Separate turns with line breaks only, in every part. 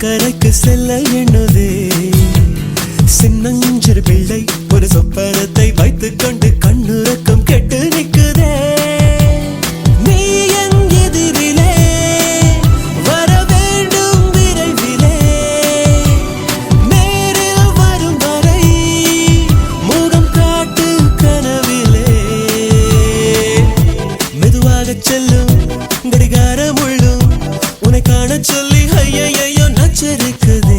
அக்கறைக்கு செல்ல எண்ணுதே சின்னஞ்சிறு பிள்ளை ஒரு சொப்பனத்தை வைத்துக் கொண்டு கண்ணுறக்கம் கெட்டு நிற்குதே நீ என் எதிரிலே வர வேண்டும் விரைவிலே நேரில் வரும் வரை முகம் காட்டு கனவிலே மெதுவாக செல்லும் கடிகாரம் உள்ளும் உன்னை காண சொல்லி ஐயையோ நச்சரிக்குதே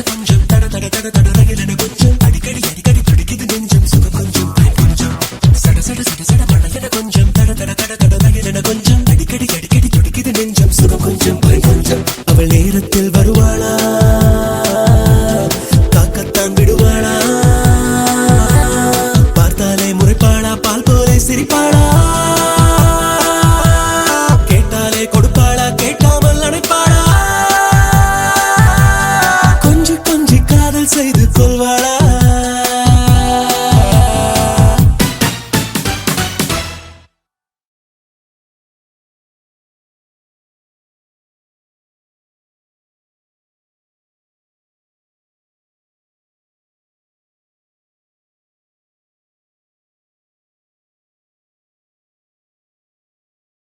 கொஞ்சம் தட தட தட தட ரகிலன கொஞ்சம் அடிக்கடி அடிக்கடி துடிக்குது நெஞ்சம் சுக கொஞ்சம் கொஞ்சம் சட சட சட சட படலன கொஞ்சம் தட தட தட தட ரகிலன கொஞ்சம் அடிக்கடி அடிக்கடி துடிக்குது நெஞ்சம் சுக கொஞ்சம் கொஞ்சம் அவள் நேரத்தில் வருவாளா காக்கத்தான் விடுவாளா பார்த்தாலே முறைப்பாளா பால் போலே சிரிப்பாளா கேட்டாலே கொடுப்பாளா கேட்காமல் அணைப்பாளா